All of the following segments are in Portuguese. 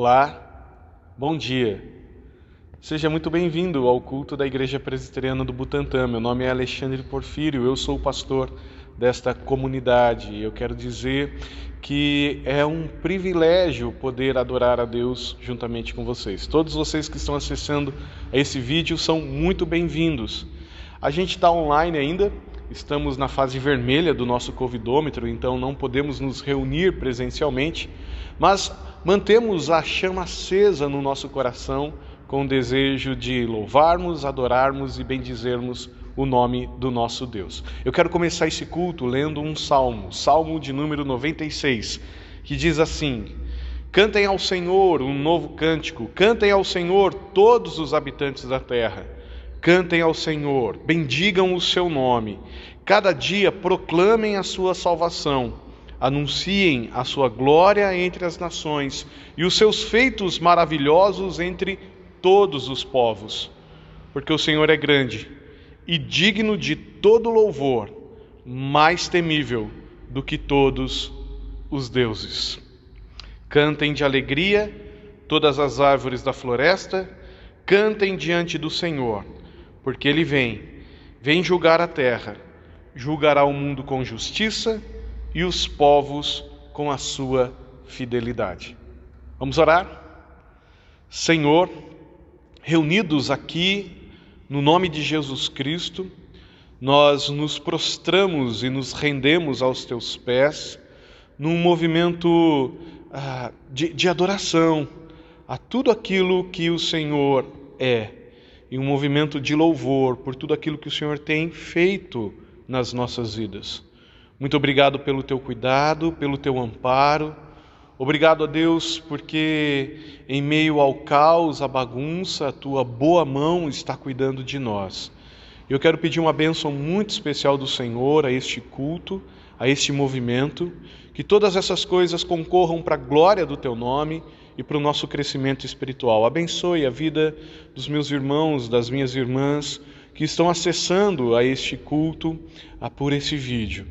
Olá, bom dia. Seja muito bem-vindo ao culto da Igreja Presbiteriana do Butantã. Meu nome é Alexandre Porfírio, eu sou o pastor desta comunidade. Eu quero dizer que é um privilégio poder adorar a Deus juntamente com vocês. Todos vocês que estão acessando esse vídeo são muito bem-vindos. A gente está online ainda, estamos na fase vermelha do nosso covidômetro, então não podemos nos reunir presencialmente, mas mantemos a chama acesa no nosso coração com o desejo de louvarmos, adorarmos e bendizermos o nome do nosso Deus. Eu quero começar esse culto lendo um salmo de número 96, que diz assim: Cantem ao Senhor um novo cântico, cantem ao Senhor todos os habitantes da terra. Cantem ao Senhor, bendigam o seu nome. Cada dia proclamem a sua salvação. Anunciem a sua glória entre as nações e os seus feitos maravilhosos entre todos os povos. Porque o Senhor é grande e digno de todo louvor, mais temível do que todos os deuses. Cantem de alegria todas as árvores da floresta, cantem diante do Senhor, porque Ele vem julgar a terra, julgará o mundo com justiça e os povos com a sua fidelidade. Vamos orar? Senhor, reunidos aqui no nome de Jesus Cristo, nós nos prostramos e nos rendemos aos teus pés num movimento de adoração a tudo aquilo que o Senhor é, e um movimento de louvor por tudo aquilo que o Senhor tem feito nas nossas vidas. Muito obrigado pelo teu cuidado, pelo teu amparo. Obrigado a Deus porque em meio ao caos, à bagunça, a tua boa mão está cuidando de nós. Eu quero pedir uma bênção muito especial do Senhor a este culto, a este movimento, que todas essas coisas concorram para a glória do teu nome e para o nosso crescimento espiritual. Abençoe a vida dos meus irmãos, das minhas irmãs que estão acessando a este culto, por esse vídeo.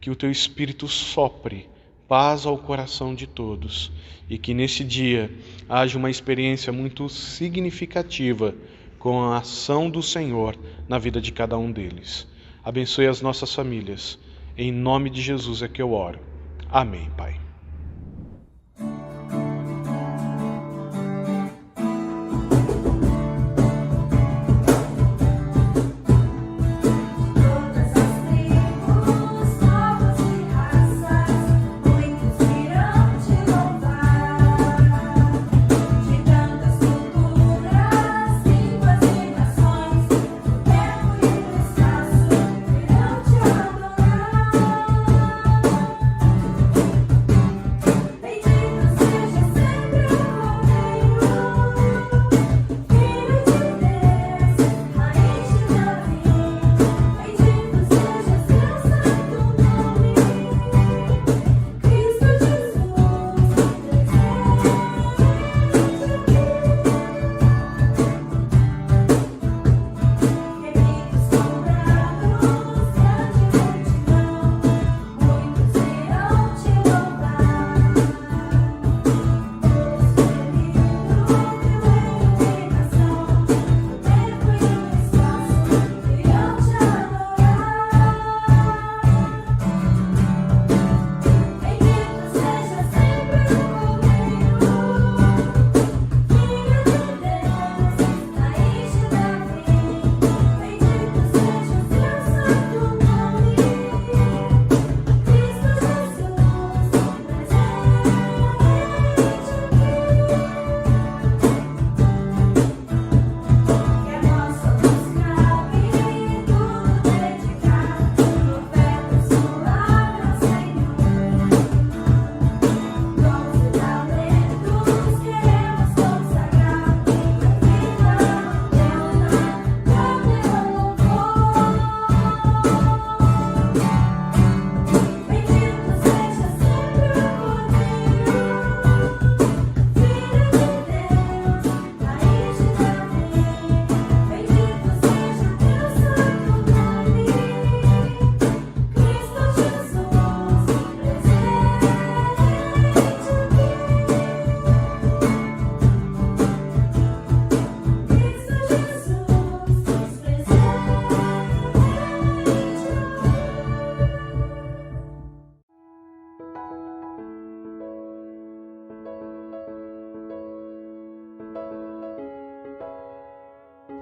Que o teu Espírito sopre paz ao coração de todos e que nesse dia haja uma experiência muito significativa com a ação do Senhor na vida de cada um deles. Abençoe as nossas famílias. Em nome de Jesus é que eu oro. Amém, Pai.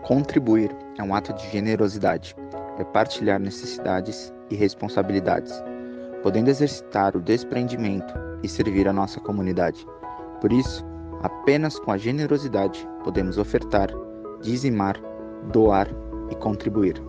Contribuir é um ato de generosidade, é partilhar necessidades e responsabilidades, podendo exercitar o desprendimento e servir a nossa comunidade. Por isso, apenas com a generosidade podemos ofertar, dizimar, doar e contribuir.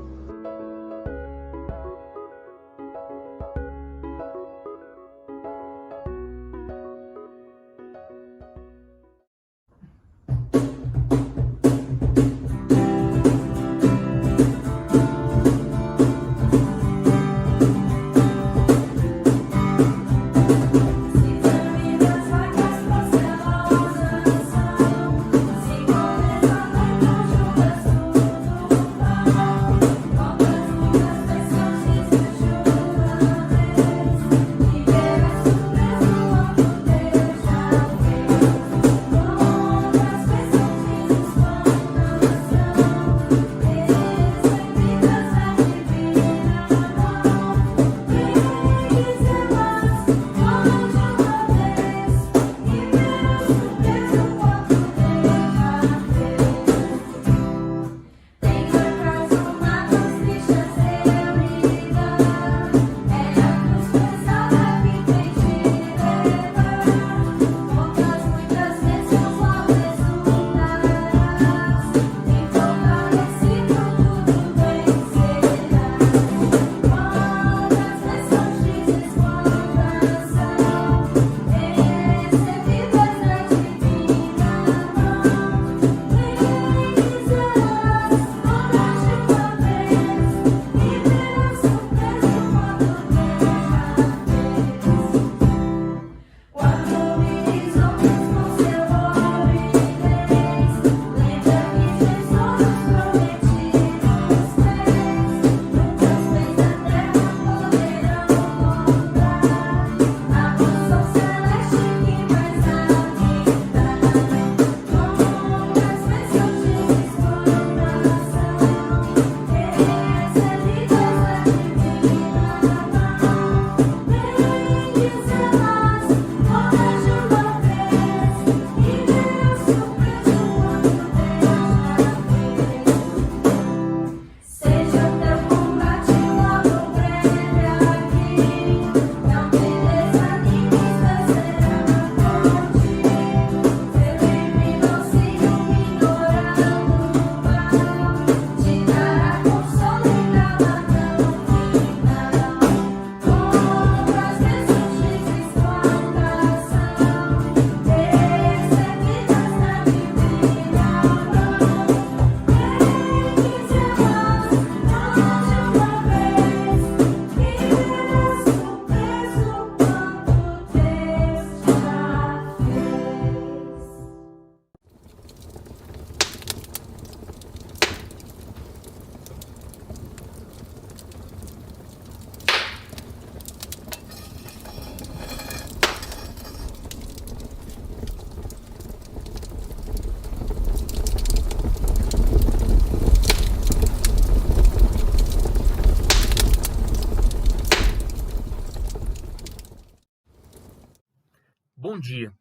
Bom dia.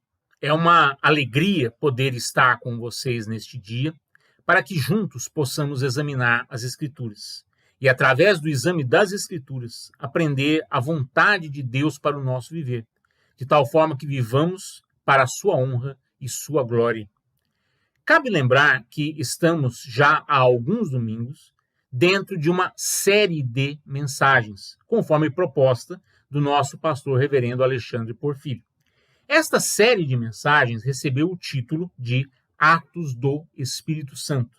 É uma alegria poder estar com vocês neste dia, para que juntos possamos examinar as Escrituras e, através do exame das Escrituras, aprender a vontade de Deus para o nosso viver, de tal forma que vivamos para a sua honra e sua glória. Cabe lembrar que estamos já há alguns domingos dentro de uma série de mensagens, conforme proposta do nosso pastor reverendo Alexandre Porfírio. Esta série de mensagens recebeu o título de Atos do Espírito Santo,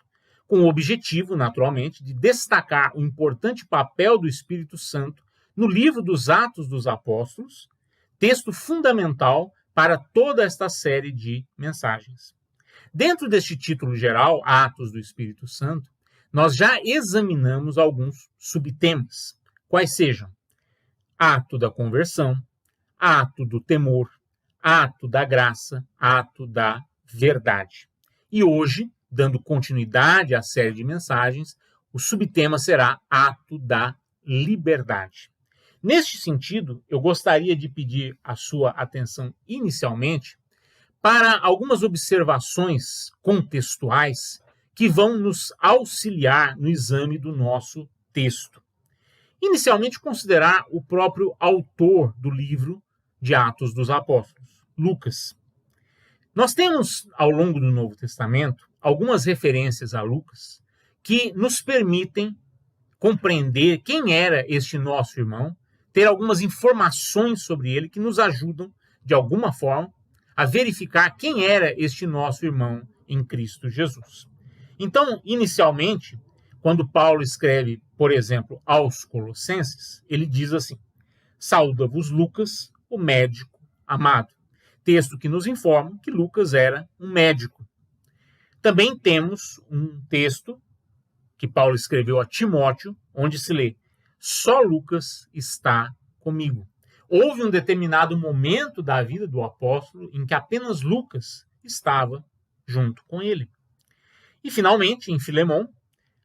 com o objetivo, naturalmente, de destacar o importante papel do Espírito Santo no livro dos Atos dos Apóstolos, texto fundamental para toda esta série de mensagens. Dentro deste título geral, Atos do Espírito Santo, nós já examinamos alguns subtemas, quais sejam ato da conversão, ato do temor, ato da graça, ato da verdade. E hoje, dando continuidade à série de mensagens, o subtema será ato da liberdade. Neste sentido, eu gostaria de pedir a sua atenção inicialmente para algumas observações contextuais que vão nos auxiliar no exame do nosso texto. Inicialmente, considerar o próprio autor do livro de Atos dos Apóstolos, Lucas. Nós temos, ao longo do Novo Testamento, algumas referências a Lucas que nos permitem compreender quem era este nosso irmão, ter algumas informações sobre ele que nos ajudam, de alguma forma, a verificar quem era este nosso irmão em Cristo Jesus. Então, inicialmente, quando Paulo escreve, por exemplo, aos Colossenses, ele diz assim: sauda-vos Lucas, o médico amado. Texto que nos informa que Lucas era um médico. Também temos um texto que Paulo escreveu a Timóteo, onde se lê: só Lucas está comigo. Houve um determinado momento da vida do apóstolo em que apenas Lucas estava junto com ele. E, finalmente, em Filemão,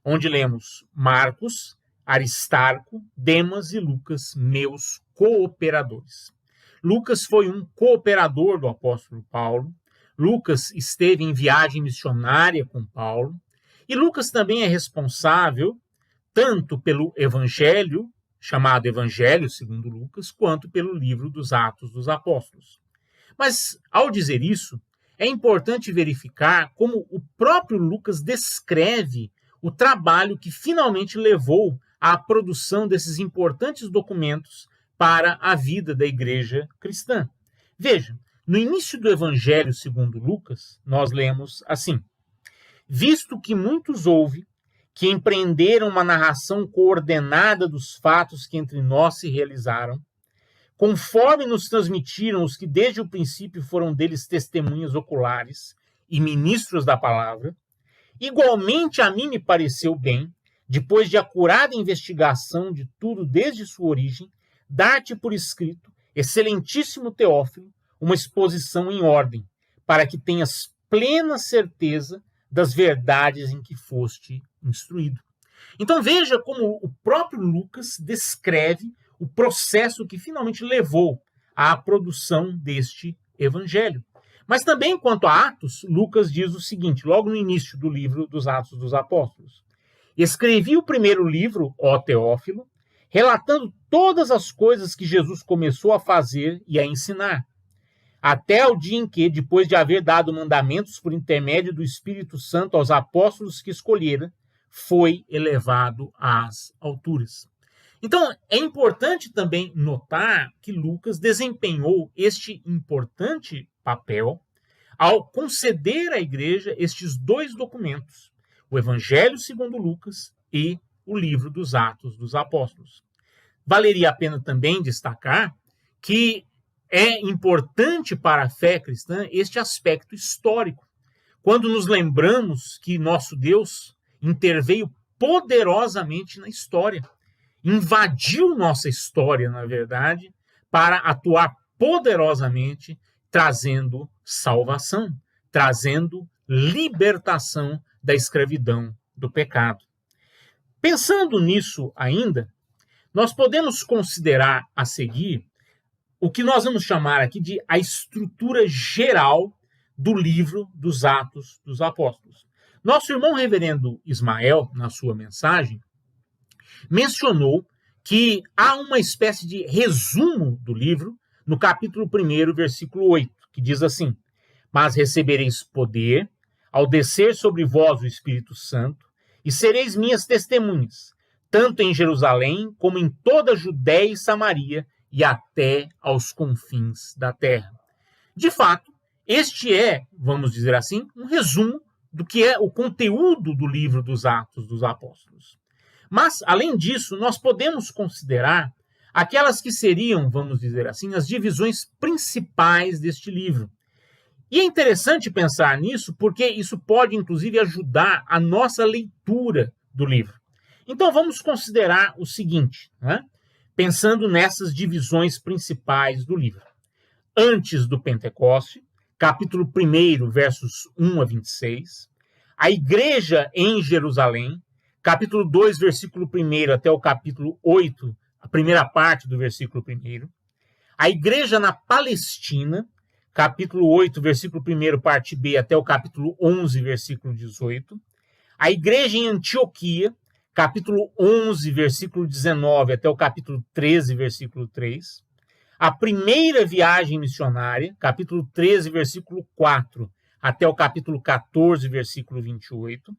onde lemos: Marcos, Aristarco, Demas e Lucas, meus cooperadores. Lucas foi um cooperador do apóstolo Paulo. Lucas esteve em viagem missionária com Paulo. E Lucas também é responsável tanto pelo Evangelho, chamado Evangelho segundo Lucas, quanto pelo livro dos Atos dos Apóstolos. Mas, ao dizer isso, é importante verificar como o próprio Lucas descreve o trabalho que finalmente levou à produção desses importantes documentos para a vida da igreja cristã. Veja, no início do Evangelho segundo Lucas, nós lemos assim: visto que muitos houve que empreenderam uma narração coordenada dos fatos que entre nós se realizaram, conforme nos transmitiram os que desde o princípio foram deles testemunhas oculares e ministros da palavra, igualmente a mim me pareceu bem, depois de acurada investigação de tudo desde sua origem, dar-te por escrito, excelentíssimo Teófilo, uma exposição em ordem, para que tenhas plena certeza das verdades em que foste instruído. Então veja como o próprio Lucas descreve o processo que finalmente levou à produção deste evangelho. Mas também, quanto a Atos, Lucas diz o seguinte, logo no início do livro dos Atos dos Apóstolos: escrevi o primeiro livro, ó Teófilo, relatando todas as coisas que Jesus começou a fazer e a ensinar, até o dia em que, depois de haver dado mandamentos por intermédio do Espírito Santo aos apóstolos que escolhera, foi elevado às alturas. Então, é importante também notar que Lucas desempenhou este importante papel ao conceder à igreja estes dois documentos, o Evangelho segundo Lucas e o livro dos Atos dos Apóstolos. Valeria a pena também destacar que é importante para a fé cristã este aspecto histórico. Quando nos lembramos que nosso Deus interveio poderosamente na história, invadiu nossa história, na verdade, para atuar poderosamente, trazendo salvação, trazendo libertação da escravidão do pecado. Pensando nisso ainda, nós podemos considerar a seguir o que nós vamos chamar aqui de a estrutura geral do livro dos Atos dos Apóstolos. Nosso irmão reverendo Ismael, na sua mensagem, mencionou que há uma espécie de resumo do livro no capítulo 1, versículo 8, que diz assim: mas recebereis poder ao descer sobre vós o Espírito Santo, e sereis minhas testemunhas, tanto em Jerusalém como em toda a Judéia e Samaria e até aos confins da terra. De fato, este é, vamos dizer assim, um resumo do que é o conteúdo do livro dos Atos dos Apóstolos. Mas, além disso, nós podemos considerar aquelas que seriam, vamos dizer assim, as divisões principais deste livro. E é interessante pensar nisso porque isso pode, inclusive, ajudar a nossa leitura do livro. Então, vamos considerar o seguinte, né? Pensando nessas divisões principais do livro. Antes do Pentecoste, capítulo 1, versos 1 a 26. A igreja em Jerusalém, capítulo 2, versículo 1 até o capítulo 8, a primeira parte do versículo 1. A igreja na Palestina, capítulo 8, versículo 1, parte B, até o capítulo 11, versículo 18. A igreja em Antioquia, capítulo 11, versículo 19 até o capítulo 13, versículo 3. A primeira viagem missionária, capítulo 13, versículo 4 até o capítulo 14, versículo 28.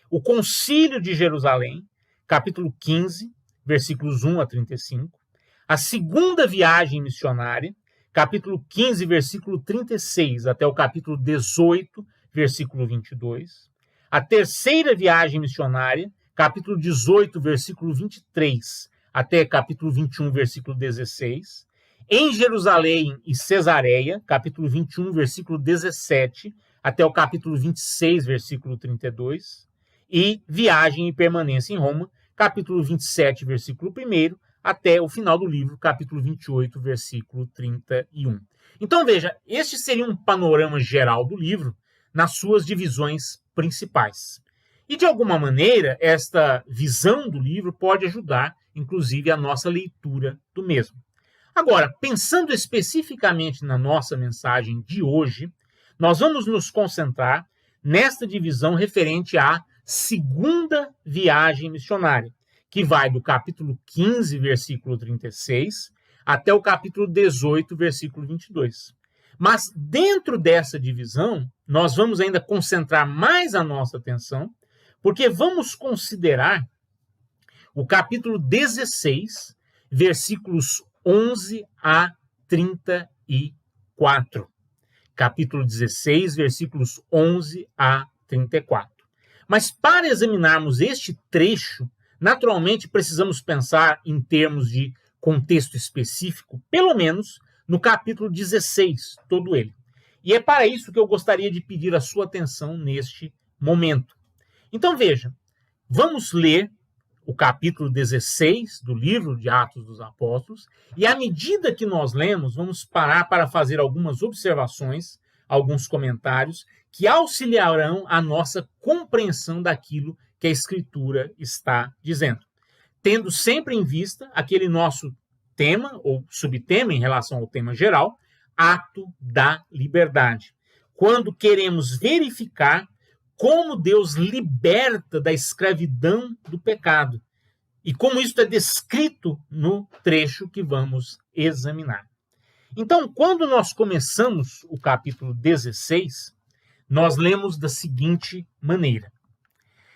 O Concílio de Jerusalém, capítulo 15, versículos 1 a 35. A segunda viagem missionária, capítulo 15, versículo 36 até o capítulo 18, versículo 22. A terceira viagem missionária, capítulo 18, versículo 23 até capítulo 21, versículo 16. Em Jerusalém e Cesareia, capítulo 21, versículo 17 até o capítulo 26, versículo 32. E viagem e permanência em Roma, capítulo 27, versículo 1 até o final do livro, capítulo 28, versículo 31. Então, veja, este seria um panorama geral do livro nas suas divisões principais. E, de alguma maneira, esta visão do livro pode ajudar, inclusive, a nossa leitura do mesmo. Agora, pensando especificamente na nossa mensagem de hoje, nós vamos nos concentrar nesta divisão referente à segunda viagem missionária, que vai do capítulo 15, versículo 36, até o capítulo 18, versículo 22. Mas dentro dessa divisão, nós vamos ainda concentrar mais a nossa atenção, porque vamos considerar o capítulo 16, versículos 11 a 34. Capítulo 16, versículos 11 a 34. Mas para examinarmos este trecho, naturalmente precisamos pensar em termos de contexto específico, pelo menos no capítulo 16, todo ele. E é para isso que eu gostaria de pedir a sua atenção neste momento. Então veja, vamos ler o capítulo 16 do livro de Atos dos Apóstolos, e à medida que nós lemos, vamos parar para fazer algumas observações, alguns comentários, que auxiliarão a nossa compreensão daquilo que a Escritura está dizendo. Tendo sempre em vista aquele nosso tema, ou subtema em relação ao tema geral, ato da liberdade. Quando queremos verificar como Deus liberta da escravidão do pecado. E como isso é descrito no trecho que vamos examinar. Então, quando nós começamos o capítulo 16, nós lemos da seguinte maneira.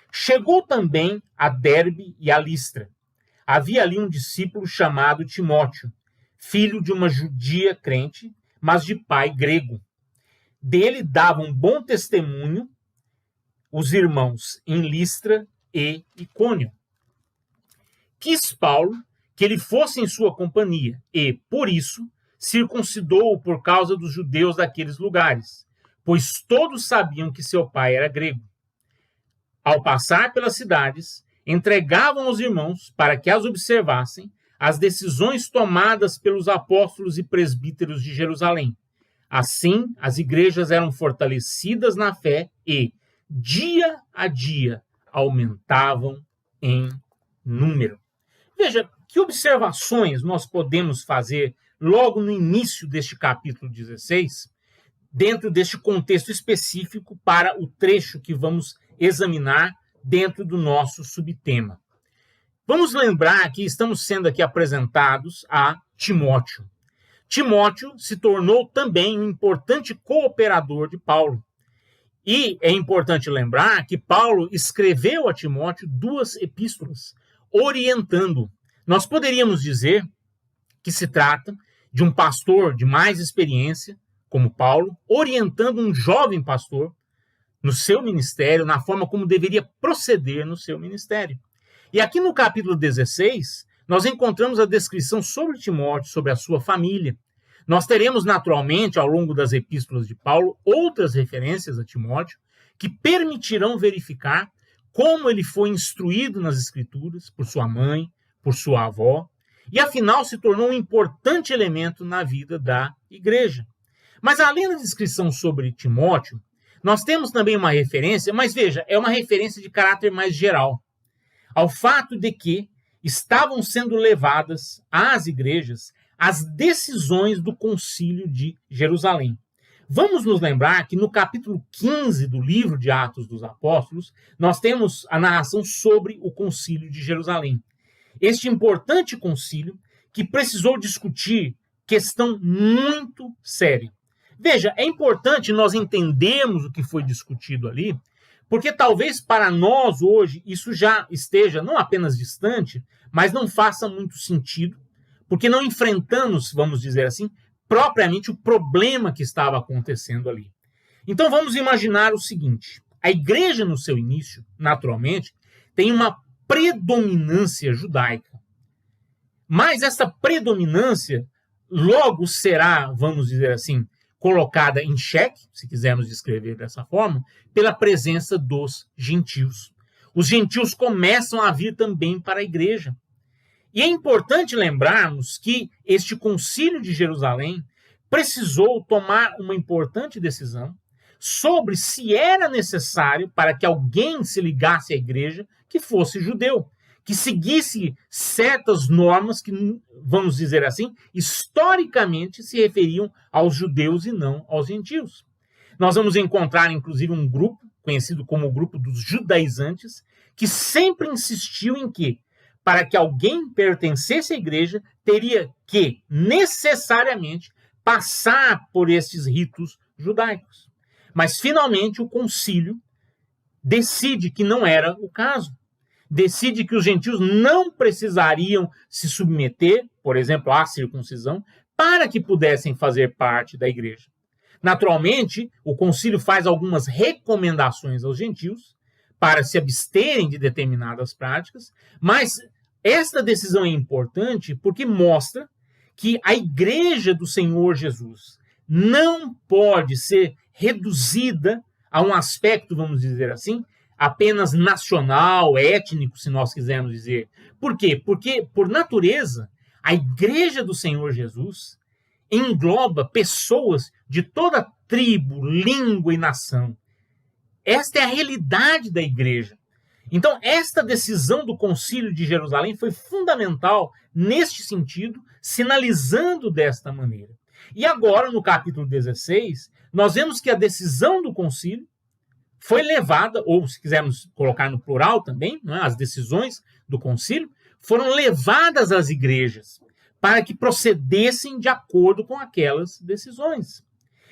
Chegou também a Derbe e a Listra. Havia ali um discípulo chamado Timóteo, filho de uma judia crente, mas de pai grego. Dele davam bom testemunho os irmãos em Listra e Icônio. Quis Paulo que ele fosse em sua companhia e, por isso, circuncidou-o por causa dos judeus daqueles lugares, pois todos sabiam que seu pai era grego. Ao passar pelas cidades, entregavam aos irmãos, para que as observassem, as decisões tomadas pelos apóstolos e presbíteros de Jerusalém. Assim, as igrejas eram fortalecidas na fé e, dia a dia, aumentavam em número. Veja, que observações nós podemos fazer logo no início deste capítulo 16, dentro deste contexto específico para o trecho que vamos examinar dentro do nosso subtema. Vamos lembrar que estamos sendo aqui apresentados a Timóteo. Timóteo se tornou também um importante cooperador de Paulo. E é importante lembrar que Paulo escreveu a Timóteo 2 epístolas, orientando. Nós poderíamos dizer que se trata de um pastor de mais experiência, como Paulo, orientando um jovem pastor no seu ministério, na forma como deveria proceder no seu ministério. E aqui no capítulo 16, nós encontramos a descrição sobre Timóteo, sobre a sua família. Nós teremos, naturalmente, ao longo das epístolas de Paulo, outras referências a Timóteo, que permitirão verificar como ele foi instruído nas Escrituras, por sua mãe, por sua avó, e afinal se tornou um importante elemento na vida da igreja. Mas além da descrição sobre Timóteo, nós temos também uma referência, mas veja, é uma referência de caráter mais geral, ao fato de que estavam sendo levadas às igrejas as decisões do Concílio de Jerusalém. Vamos nos lembrar que no capítulo 15 do livro de Atos dos Apóstolos, nós temos a narração sobre o Concílio de Jerusalém. Este importante concílio que precisou discutir questão muito séria. Veja, é importante nós entendermos o que foi discutido ali, porque talvez para nós hoje isso já esteja não apenas distante, mas não faça muito sentido, porque não enfrentamos, vamos dizer assim, propriamente o problema que estava acontecendo ali. Então vamos imaginar o seguinte: a igreja no seu início, naturalmente, tem uma predominância judaica. Mas essa predominância logo será, vamos dizer assim, colocada em xeque, se quisermos descrever dessa forma, pela presença dos gentios. Os gentios começam a vir também para a igreja. E é importante lembrarmos que este Concílio de Jerusalém precisou tomar uma importante decisão sobre se era necessário para que alguém se ligasse à igreja que fosse judeu, que seguisse certas normas que, vamos dizer assim, historicamente se referiam aos judeus e não aos gentios. Nós vamos encontrar, inclusive, um grupo, conhecido como o grupo dos judaizantes, que sempre insistiu em que, para que alguém pertencesse à igreja, teria que, necessariamente, passar por esses ritos judaicos. Mas, finalmente, o concílio decide que não era o caso. Decide que os gentios não precisariam se submeter, por exemplo, à circuncisão, para que pudessem fazer parte da igreja. Naturalmente, o concílio faz algumas recomendações aos gentios para se absterem de determinadas práticas, mas esta decisão é importante porque mostra que a igreja do Senhor Jesus não pode ser reduzida a um aspecto, vamos dizer assim, apenas nacional, étnico, se nós quisermos dizer. Por quê? Porque, por natureza, a igreja do Senhor Jesus engloba pessoas de toda tribo, língua e nação. Esta é a realidade da igreja. Então, esta decisão do Concílio de Jerusalém foi fundamental neste sentido, sinalizando desta maneira. E agora, no capítulo 16, nós vemos que a decisão do concílio foi levada, ou se quisermos colocar no plural também, né, as decisões do concílio foram levadas às igrejas para que procedessem de acordo com aquelas decisões.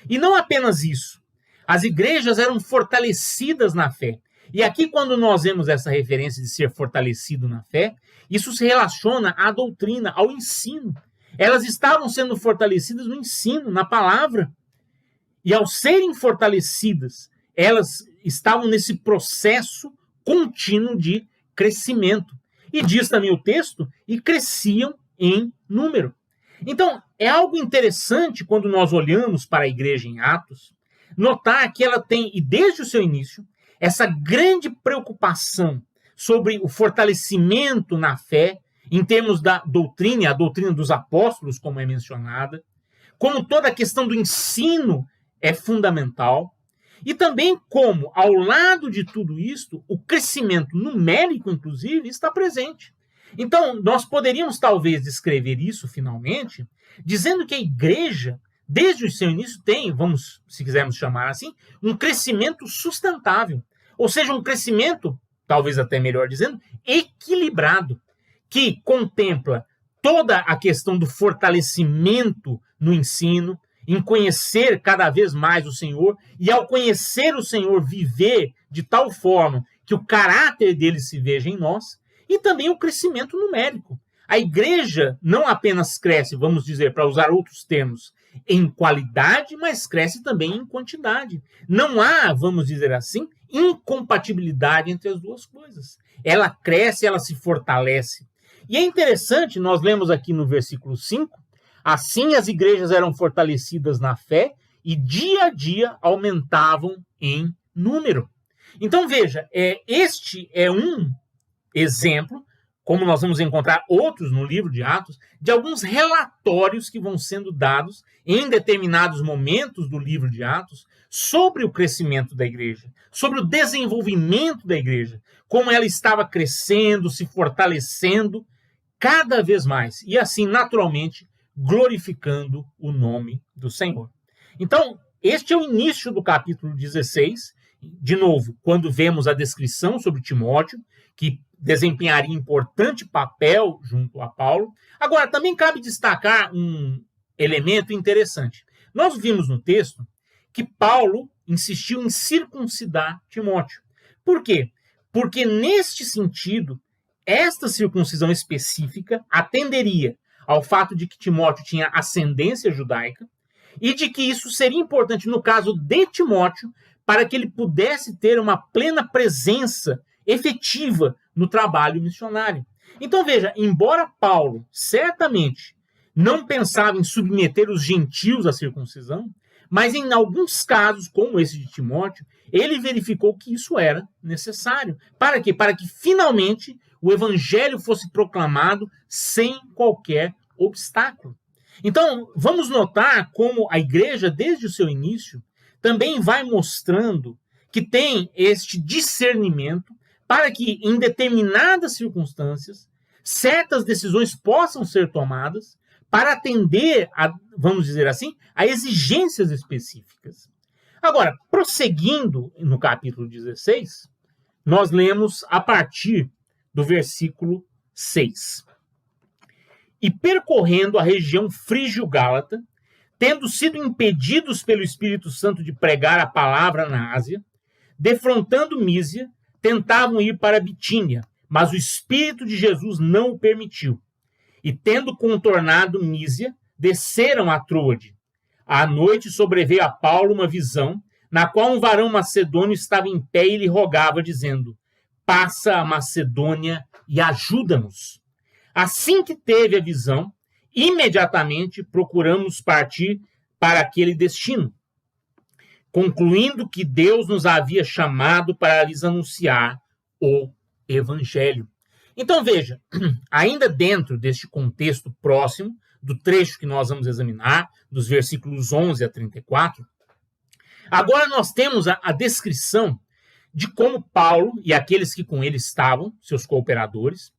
E não apenas isso, as igrejas eram fortalecidas na fé. E aqui, quando nós vemos essa referência de ser fortalecido na fé, isso se relaciona à doutrina, ao ensino. Elas estavam sendo fortalecidas no ensino, na palavra. E ao serem fortalecidas, elas estavam nesse processo contínuo de crescimento. E diz também o texto, e cresciam em número. Então, é algo interessante quando nós olhamos para a igreja em Atos, notar que ela tem, e desde o seu início, essa grande preocupação sobre o fortalecimento na fé, em termos da doutrina, a doutrina dos apóstolos, como é mencionada, como toda a questão do ensino é fundamental, e também como, ao lado de tudo isto, o crescimento numérico, inclusive, está presente. Então, nós poderíamos talvez descrever isso, finalmente, dizendo que a igreja, desde o seu início, tem, vamos, se quisermos chamar assim, um crescimento sustentável. Ou seja, um crescimento, talvez até melhor dizendo, equilibrado, que contempla toda a questão do fortalecimento no ensino, em conhecer cada vez mais o Senhor, e ao conhecer o Senhor, viver de tal forma que o caráter dele se veja em nós, e também o crescimento numérico. A igreja não apenas cresce, vamos dizer, para usar outros termos, em qualidade, mas cresce também em quantidade. Não há, vamos dizer assim, incompatibilidade entre as duas coisas. Ela cresce, ela se fortalece. E é interessante, nós lemos aqui no versículo 5, assim as igrejas eram fortalecidas na fé e dia a dia aumentavam em número. Então veja, este é um exemplo, como nós vamos encontrar outros no livro de Atos, de alguns relatórios que vão sendo dados em determinados momentos do livro de Atos sobre o crescimento da igreja, sobre o desenvolvimento da igreja, como ela estava crescendo, se fortalecendo cada vez mais, e assim, naturalmente, glorificando o nome do Senhor. Então, este é o início do capítulo 16, de novo, quando vemos a descrição sobre Timóteo, que desempenharia importante papel junto a Paulo. Agora, também cabe destacar um elemento interessante. Nós vimos no texto que Paulo insistiu em circuncidar Timóteo. Por quê? Porque, neste sentido, esta circuncisão específica atenderia ao fato de que Timóteo tinha ascendência judaica e de que isso seria importante no caso de Timóteo para que ele pudesse ter uma plena presença efetiva no trabalho missionário. Então, veja, embora Paulo certamente não pensava em submeter os gentios à circuncisão, mas em alguns casos, como esse de Timóteo, ele verificou que isso era necessário. Para quê? Para que finalmente o evangelho fosse proclamado sem qualquer obstáculo. Então, vamos notar como a igreja, desde o seu início, também vai mostrando que tem este discernimento para que, em determinadas circunstâncias, certas decisões possam ser tomadas para atender, vamos dizer assim, a exigências específicas. Agora, prosseguindo no capítulo 16, nós lemos a partir do versículo 6. E percorrendo a região frígio-gálata, tendo sido impedidos pelo Espírito Santo de pregar a palavra na Ásia, defrontando Mísia, tentavam ir para Bitínia, mas o Espírito de Jesus não o permitiu. E tendo contornado Mísia, desceram a Troade. À noite sobreveio a Paulo uma visão, na qual um varão macedônio estava em pé e lhe rogava, dizendo: passa a Macedônia e ajuda-nos. Assim que teve a visão, imediatamente procuramos partir para aquele destino, concluindo que Deus nos havia chamado para lhes anunciar o Evangelho. Então veja, ainda dentro deste contexto próximo, do trecho que nós vamos examinar, dos versículos 11 a 34, agora nós temos a descrição de como Paulo e aqueles que com ele estavam, seus cooperadores,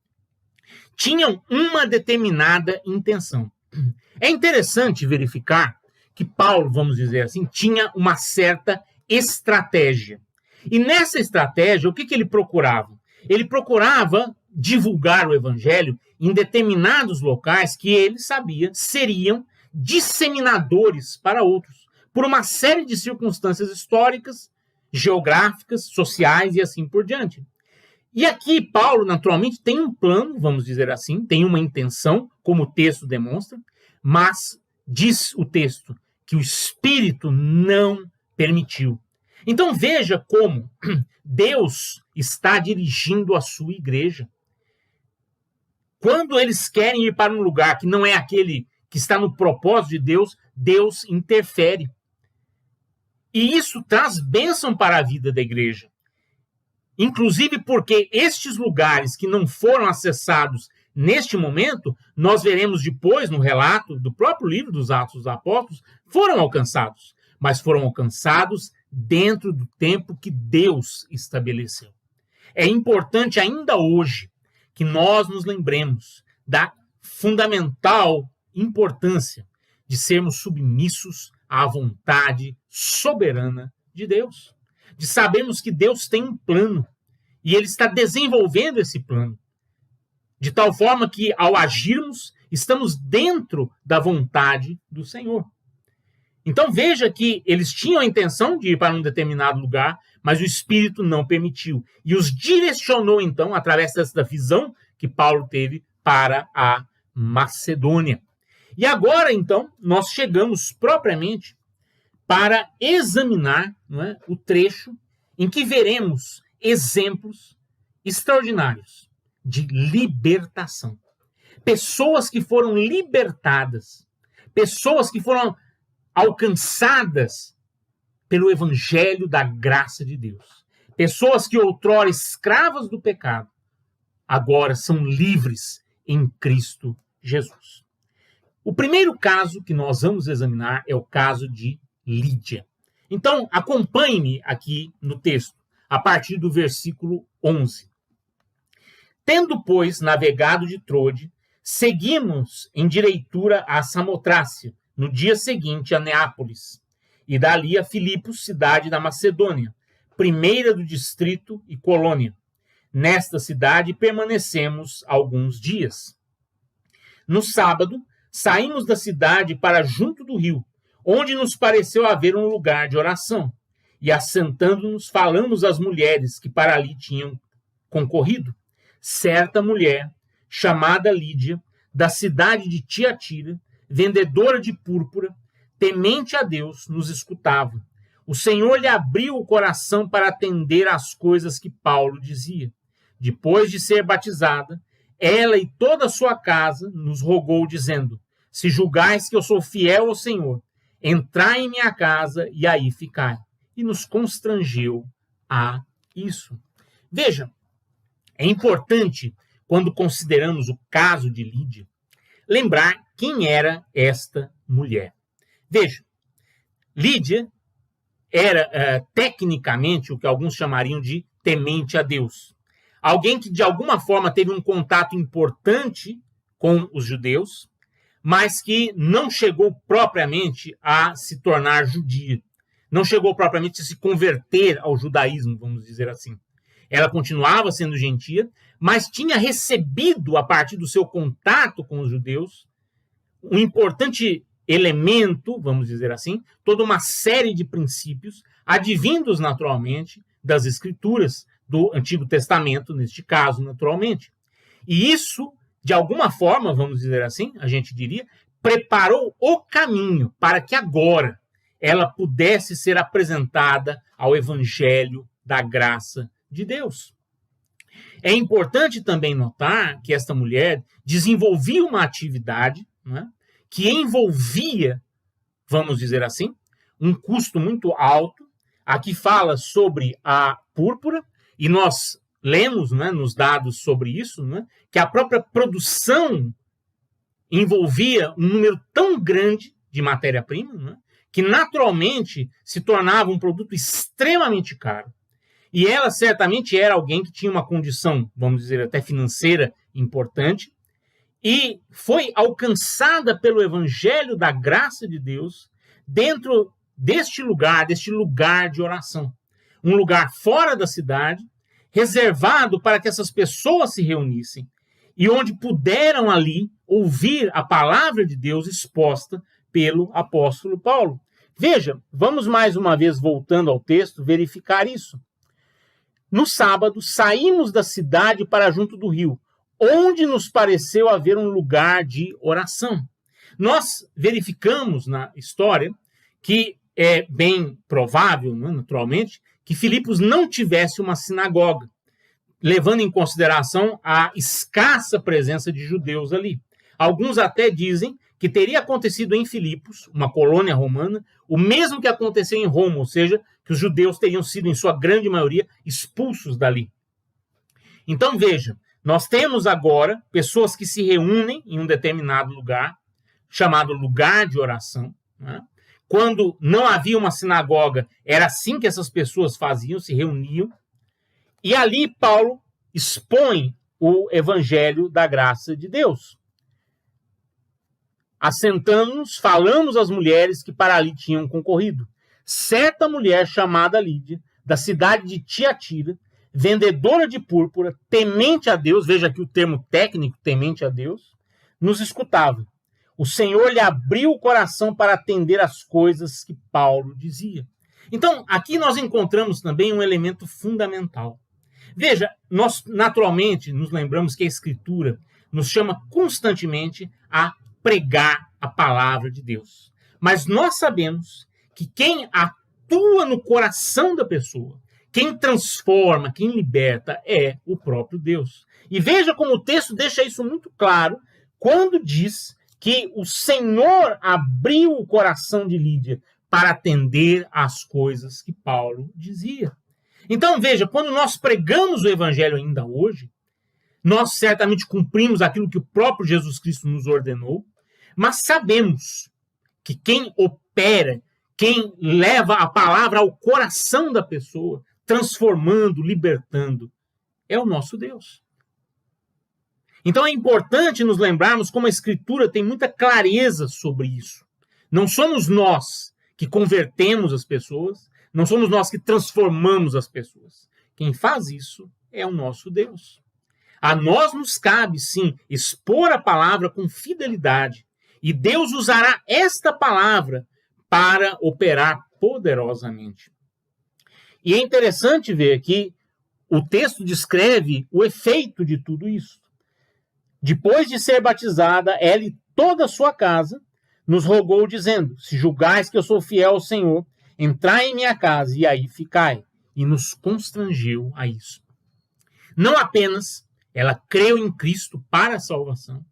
tinham uma determinada intenção. É interessante verificar que Paulo, vamos dizer assim, tinha uma certa estratégia. E nessa estratégia, o que ele procurava? Ele procurava divulgar o evangelho em determinados locais que ele sabia seriam disseminadores para outros, por uma série de circunstâncias históricas, geográficas, sociais e assim por diante. E aqui Paulo, naturalmente, tem um plano, vamos dizer assim, tem uma intenção, como o texto demonstra, mas diz o texto que o Espírito não permitiu. Então veja como Deus está dirigindo a sua igreja. Quando eles querem ir para um lugar que não é aquele que está no propósito de Deus, Deus interfere. E isso traz bênção para a vida da igreja. Inclusive porque estes lugares que não foram acessados neste momento, nós veremos depois no relato do próprio livro dos Atos dos Apóstolos, foram alcançados. Mas foram alcançados dentro do tempo que Deus estabeleceu. É importante ainda hoje que nós nos lembremos da fundamental importância de sermos submissos à vontade soberana de Deus. De sabermos que Deus tem um plano e Ele está desenvolvendo esse plano. De tal forma que, ao agirmos, estamos dentro da vontade do Senhor. Então veja que eles tinham a intenção de ir para um determinado lugar, mas o Espírito não permitiu. E os direcionou, então, através dessa visão que Paulo teve para a Macedônia. E agora, então, nós chegamos propriamente para examinar, não é, o trecho em que veremos exemplos extraordinários de libertação. Pessoas que foram libertadas, pessoas que foram alcançadas pelo evangelho da graça de Deus. Pessoas que outrora escravas do pecado, agora são livres em Cristo Jesus. O primeiro caso que nós vamos examinar é o caso de Lídia. Então, acompanhe-me aqui no texto, a partir do versículo 11. Tendo, pois, navegado de Troade, seguimos em direitura a Samotrácia, no dia seguinte a Neápolis. e dali a Filipos, cidade da Macedônia, primeira do distrito e colônia. Nesta cidade permanecemos alguns dias. No sábado, saímos da cidade para junto do rio, onde nos pareceu haver um lugar de oração. E assentando-nos, falamos às mulheres que para ali tinham concorrido. Certa mulher, chamada Lídia, da cidade de Tiatira, vendedora de púrpura, temente a Deus, nos escutava. O Senhor lhe abriu o coração para atender às coisas que Paulo dizia. Depois de ser batizada, ela e toda a sua casa nos rogou, dizendo: se julgais que eu sou fiel ao Senhor, entrai em minha casa e aí ficai. E nos constrangeu a isso. Veja, é importante, quando consideramos o caso de Lídia, lembrar quem era esta mulher. Veja, Lídia era tecnicamente o que alguns chamariam de temente a Deus. Alguém que de alguma forma teve um contato importante com os judeus, mas que não chegou propriamente a se tornar judia. Não chegou propriamente a se converter ao judaísmo, vamos dizer assim. Ela continuava sendo gentia, mas tinha recebido, a partir do seu contato com os judeus, um importante elemento, vamos dizer assim, toda uma série de princípios, advindos naturalmente das Escrituras, do Antigo Testamento, neste caso, naturalmente. E isso, de alguma forma, vamos dizer assim, a gente diria, preparou o caminho para que agora ela pudesse ser apresentada ao Evangelho da graça de Deus. É importante também notar que esta mulher desenvolvia uma atividade, né, que envolvia, vamos dizer assim, um custo muito alto. Aqui fala sobre a púrpura, e nós lemos, né, nos dados sobre isso, né, que a própria produção envolvia um número tão grande de matéria-prima, né, que naturalmente se tornava um produto extremamente caro. E ela certamente era alguém que tinha uma condição, vamos dizer, até financeira importante, e foi alcançada pelo Evangelho da graça de Deus dentro deste lugar de oração. Um lugar fora da cidade, reservado para que essas pessoas se reunissem, e onde puderam ali ouvir a palavra de Deus exposta pelo apóstolo Paulo. Veja, vamos mais uma vez, voltando ao texto, verificar isso. No sábado, saímos da cidade para junto do rio, onde nos pareceu haver um lugar de oração. Nós verificamos na história que é bem provável, né, naturalmente, que Filipos não tivesse uma sinagoga, levando em consideração a escassa presença de judeus ali. Alguns até dizem que teria acontecido em Filipos, uma colônia romana, o mesmo que aconteceu em Roma, ou seja, que os judeus teriam sido, em sua grande maioria, expulsos dali. Então, veja, nós temos agora pessoas que se reúnem em um determinado lugar, chamado lugar de oração, né? Quando não havia uma sinagoga, era assim que essas pessoas faziam, se reuniam. E ali Paulo expõe o evangelho da graça de Deus. Assentando-nos, falamos às mulheres que para ali tinham concorrido. Certa mulher chamada Lídia, da cidade de Tiatira, vendedora de púrpura, temente a Deus, veja aqui o termo técnico, temente a Deus, nos escutava. O Senhor lhe abriu o coração para atender às coisas que Paulo dizia. Então, aqui nós encontramos também um elemento fundamental. Veja, nós naturalmente nos lembramos que a Escritura nos chama constantemente a pregar a palavra de Deus. Mas nós sabemos que quem atua no coração da pessoa, quem transforma, quem liberta, é o próprio Deus. E veja como o texto deixa isso muito claro quando diz que o Senhor abriu o coração de Lídia para atender às coisas que Paulo dizia. Então, veja, quando nós pregamos o evangelho ainda hoje, nós certamente cumprimos aquilo que o próprio Jesus Cristo nos ordenou, mas sabemos que quem opera, quem leva a palavra ao coração da pessoa, transformando, libertando, é o nosso Deus. Então é importante nos lembrarmos como a Escritura tem muita clareza sobre isso. Não somos nós que convertemos as pessoas, não somos nós que transformamos as pessoas. Quem faz isso é o nosso Deus. A nós nos cabe, sim, expor a palavra com fidelidade. E Deus usará esta palavra para operar poderosamente. E é interessante ver que o texto descreve o efeito de tudo isso. Depois de ser batizada, ela e toda a sua casa nos rogou, dizendo: se julgais que eu sou fiel ao Senhor, entrai em minha casa e aí ficai. E nos constrangeu a isso. Não apenas ela creu em Cristo para a salvação,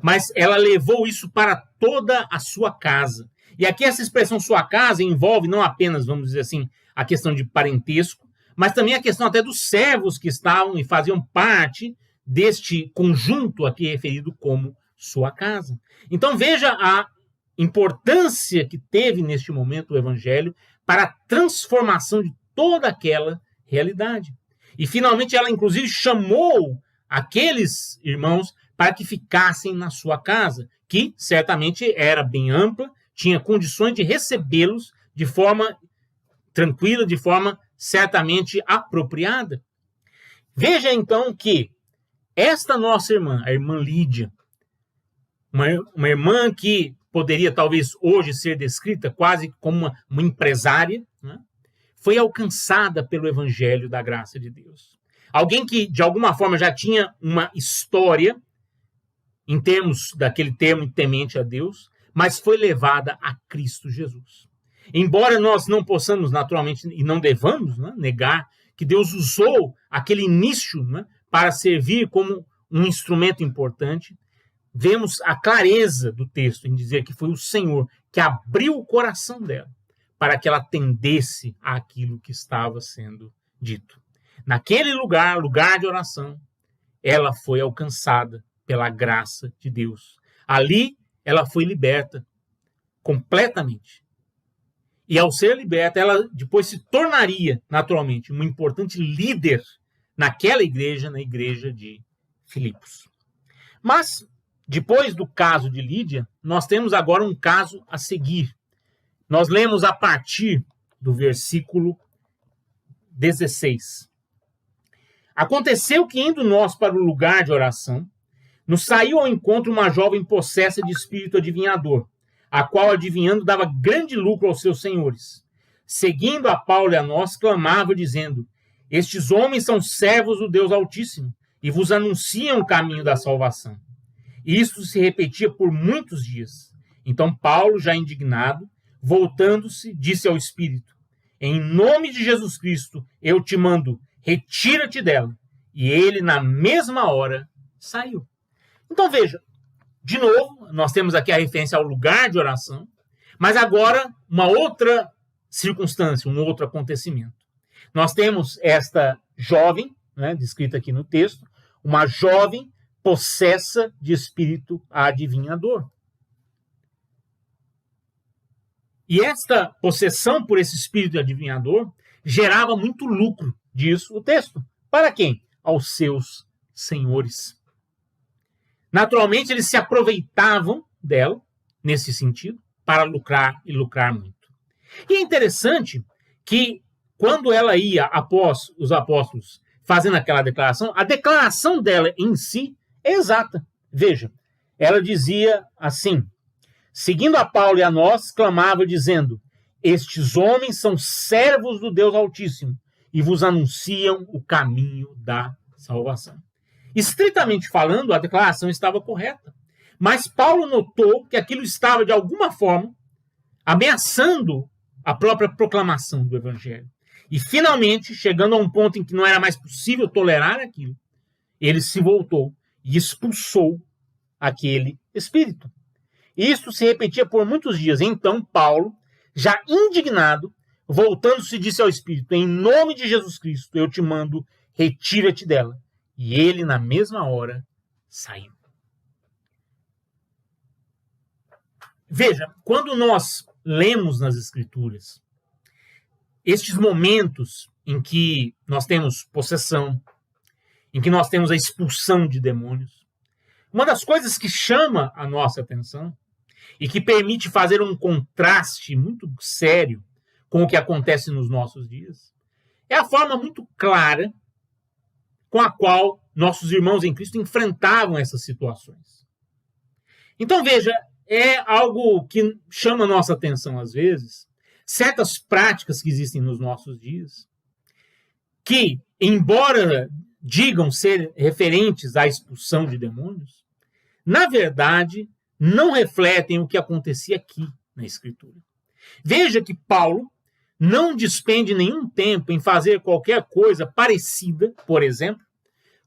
mas ela levou isso para toda a sua casa. E aqui essa expressão sua casa envolve não apenas, vamos dizer assim, a questão de parentesco, mas também a questão até dos servos que estavam e faziam parte deste conjunto aqui referido como sua casa. Então veja a importância que teve neste momento o Evangelho para a transformação de toda aquela realidade. E finalmente ela inclusive chamou aqueles irmãos para que ficassem na sua casa, que certamente era bem ampla, tinha condições de recebê-los de forma tranquila, de forma certamente apropriada. Veja então que esta nossa irmã, a irmã Lídia, uma irmã que poderia talvez hoje ser descrita quase como uma empresária, né? Foi alcançada pelo Evangelho da graça de Deus. Alguém que, de alguma forma, já tinha uma história, em termos daquele termo temente a Deus, mas foi levada a Cristo Jesus. Embora nós não possamos, naturalmente, e não devamos, né, negar que Deus usou aquele início, né, para servir como um instrumento importante, vemos a clareza do texto em dizer que foi o Senhor que abriu o coração dela para que ela atendesse àquilo que estava sendo dito. Naquele lugar, lugar de oração, ela foi alcançada pela graça de Deus. Ali, ela foi liberta completamente. E ao ser liberta, ela depois se tornaria, naturalmente, uma importante líder naquela igreja, na igreja de Filipos. Mas, depois do caso de Lídia, nós temos agora um caso a seguir. Nós lemos a partir do versículo 16. Aconteceu que, indo nós para o lugar de oração, nos saiu ao encontro uma jovem possessa de espírito adivinhador, a qual, adivinhando, dava grande lucro aos seus senhores. Seguindo a Paulo e a nós, clamava, dizendo: estes homens são servos do Deus Altíssimo, e vos anunciam o caminho da salvação. E isto se repetia por muitos dias. Então Paulo, já indignado, voltando-se, disse ao espírito: em nome de Jesus Cristo, eu te mando, retira-te dela. E ele, na mesma hora, saiu. Então veja, de novo, nós temos aqui a referência ao lugar de oração, mas agora uma outra circunstância, um outro acontecimento. Nós temos esta jovem, né, descrita aqui no texto, uma jovem possessa de espírito adivinhador. E esta possessão por esse espírito adivinhador gerava muito lucro, diz o texto. Para quem? Aos seus senhores. Naturalmente, eles se aproveitavam dela, nesse sentido, para lucrar e lucrar muito. E é interessante que, quando ela ia após os apóstolos fazendo aquela declaração, a declaração dela em si é exata. Veja, ela dizia assim: seguindo a Paulo e a nós, clamava dizendo: estes homens são servos do Deus Altíssimo e vos anunciam o caminho da salvação. Estritamente falando, a declaração estava correta. Mas Paulo notou que aquilo estava, de alguma forma, ameaçando a própria proclamação do Evangelho. E, finalmente, chegando a um ponto em que não era mais possível tolerar aquilo, ele se voltou e expulsou aquele espírito. Isso se repetia por muitos dias. Então, Paulo, já indignado, voltando-se, disse ao espírito: em nome de Jesus Cristo, eu te mando, retira-te dela. E ele, na mesma hora, saiu. Veja, quando nós lemos nas Escrituras estes momentos em que nós temos possessão, em que nós temos a expulsão de demônios, uma das coisas que chama a nossa atenção e que permite fazer um contraste muito sério com o que acontece nos nossos dias, é a forma muito clara com a qual nossos irmãos em Cristo enfrentavam essas situações. Então, veja, é algo que chama a nossa atenção às vezes, certas práticas que existem nos nossos dias, que, embora digam ser referentes à expulsão de demônios, na verdade, não refletem o que acontecia aqui na Escritura. Veja que Paulo não despende nenhum tempo em fazer qualquer coisa parecida, por exemplo,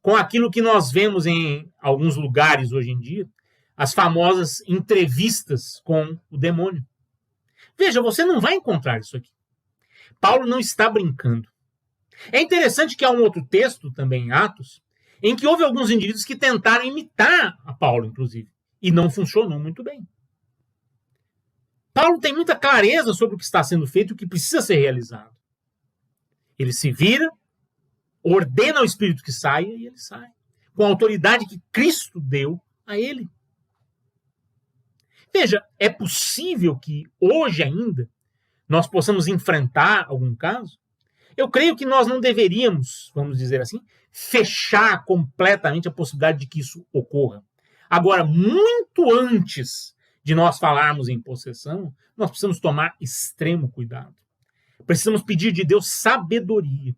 com aquilo que nós vemos em alguns lugares hoje em dia, as famosas entrevistas com o demônio. Veja, você não vai encontrar isso aqui. Paulo não está brincando. É interessante que há um outro texto, também em Atos, em que houve alguns indivíduos que tentaram imitar a Paulo, inclusive, e não funcionou muito bem. Paulo tem muita clareza sobre o que está sendo feito e o que precisa ser realizado. Ele se vira, ordena ao Espírito que saia e ele sai, com a autoridade que Cristo deu a ele. Veja, é possível que hoje ainda nós possamos enfrentar algum caso. Eu creio que nós não deveríamos, vamos dizer assim, fechar completamente a possibilidade de que isso ocorra. Agora, muito antes de nós falarmos em possessão, nós precisamos tomar extremo cuidado. Precisamos pedir de Deus sabedoria.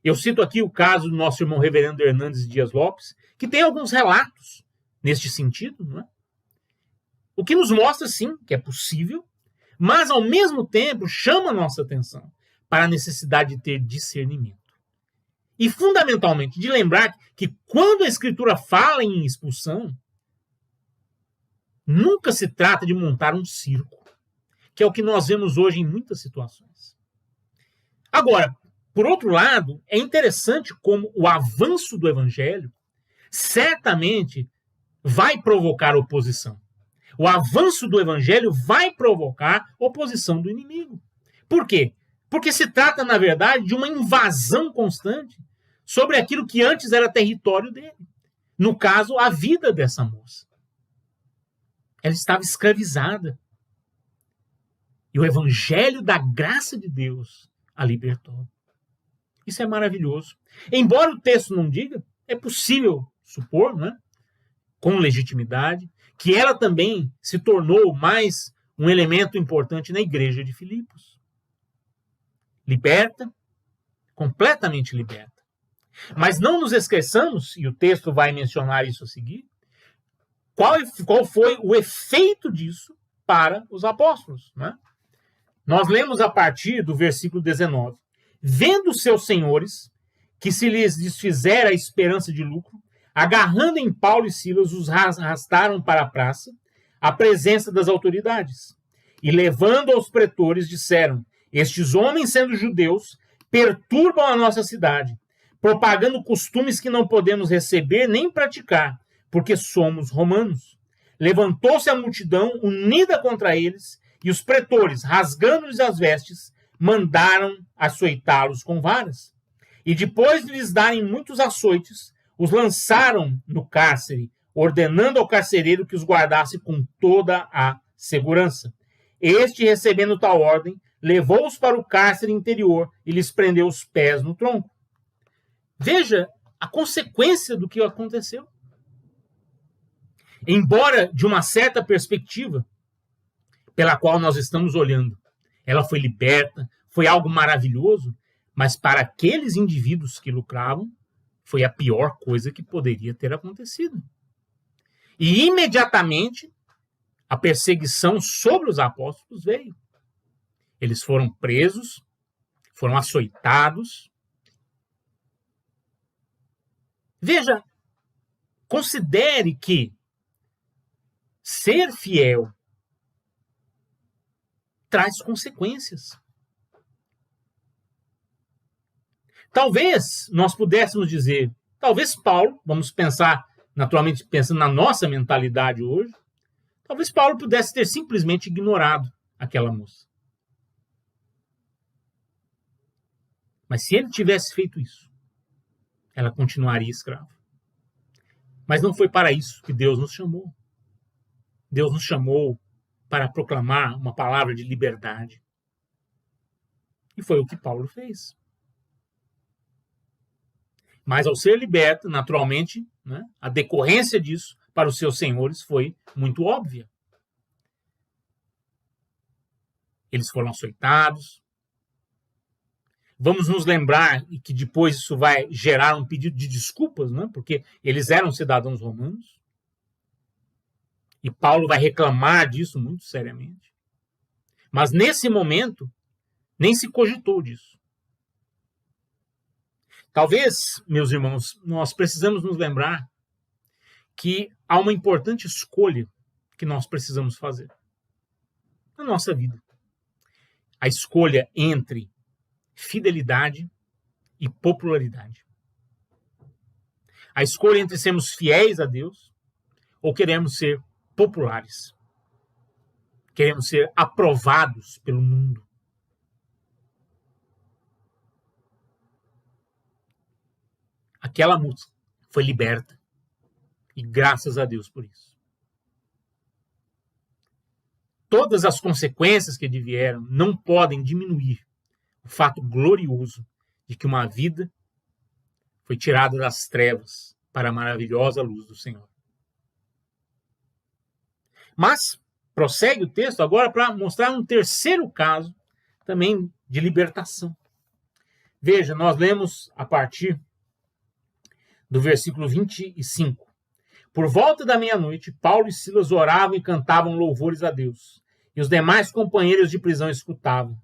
Eu cito aqui o caso do nosso irmão reverendo Hernandes Dias Lopes, que tem alguns relatos neste sentido, não é? O que nos mostra, sim, que é possível, mas, ao mesmo tempo, chama a nossa atenção para a necessidade de ter discernimento. E, fundamentalmente, de lembrar que quando a Escritura fala em expulsão, nunca se trata de montar um circo, que é o que nós vemos hoje em muitas situações. Agora, por outro lado, é interessante como o avanço do Evangelho certamente vai provocar oposição. O avanço do Evangelho vai provocar oposição do inimigo. Por quê? Porque se trata, na verdade, de uma invasão constante sobre aquilo que antes era território dele. No caso, a vida dessa moça. Ela estava escravizada. E o Evangelho da graça de Deus a libertou. Isso é maravilhoso. Embora o texto não diga, é possível supor, né, com legitimidade, que ela também se tornou mais um elemento importante na igreja de Filipos. Liberta, completamente liberta. Mas não nos esqueçamos, e o texto vai mencionar isso a seguir, qual foi o efeito disso para os apóstolos. Né? Nós lemos a partir do versículo 19. Vendo seus senhores, que se lhes desfizera a esperança de lucro, agarrando em Paulo e Silas, os arrastaram para a praça, à presença das autoridades. E levando aos pretores, disseram: estes homens, sendo judeus, perturbam a nossa cidade, propagando costumes que não podemos receber nem praticar, porque somos romanos. Levantou-se a multidão unida contra eles, e os pretores, rasgando-lhes as vestes, mandaram açoitá-los com varas. E depois de lhes darem muitos açoites, os lançaram no cárcere, ordenando ao carcereiro que os guardasse com toda a segurança. Este, recebendo tal ordem, levou-os para o cárcere interior e lhes prendeu os pés no tronco. Veja a consequência do que aconteceu. Embora de uma certa perspectiva pela qual nós estamos olhando, ela foi liberta, foi algo maravilhoso, mas para aqueles indivíduos que lucravam, foi a pior coisa que poderia ter acontecido. E imediatamente a perseguição sobre os apóstolos veio. Eles foram presos, foram açoitados. Veja, considere que ser fiel traz consequências. Talvez nós pudéssemos dizer, talvez Paulo, vamos pensar, naturalmente pensando na nossa mentalidade hoje, talvez Paulo pudesse ter simplesmente ignorado aquela moça. Mas se ele tivesse feito isso, ela continuaria escrava. Mas não foi para isso que Deus nos chamou. Deus nos chamou para proclamar uma palavra de liberdade. E foi o que Paulo fez. Mas ao ser liberto, naturalmente, né, a decorrência disso para os seus senhores foi muito óbvia. Eles foram açoitados. Vamos nos lembrar que depois isso vai gerar um pedido de desculpas, né, porque eles eram cidadãos romanos. E Paulo vai reclamar disso muito seriamente. Mas nesse momento, nem se cogitou disso. Talvez, meus irmãos, nós precisamos nos lembrar que há uma importante escolha que nós precisamos fazer na nossa vida. A escolha entre fidelidade e popularidade. A escolha entre sermos fiéis a Deus ou queremos ser populares. Queremos ser aprovados pelo mundo. Aquela moça foi liberta. E graças a Deus por isso. Todas as consequências que vieram não podem diminuir o fato glorioso de que uma vida foi tirada das trevas para a maravilhosa luz do Senhor. Mas prossegue o texto agora para mostrar um terceiro caso também de libertação. Veja, nós lemos a partir do versículo 25. Por volta da meia-noite, Paulo e Silas oravam e cantavam louvores a Deus, e os demais companheiros de prisão escutavam.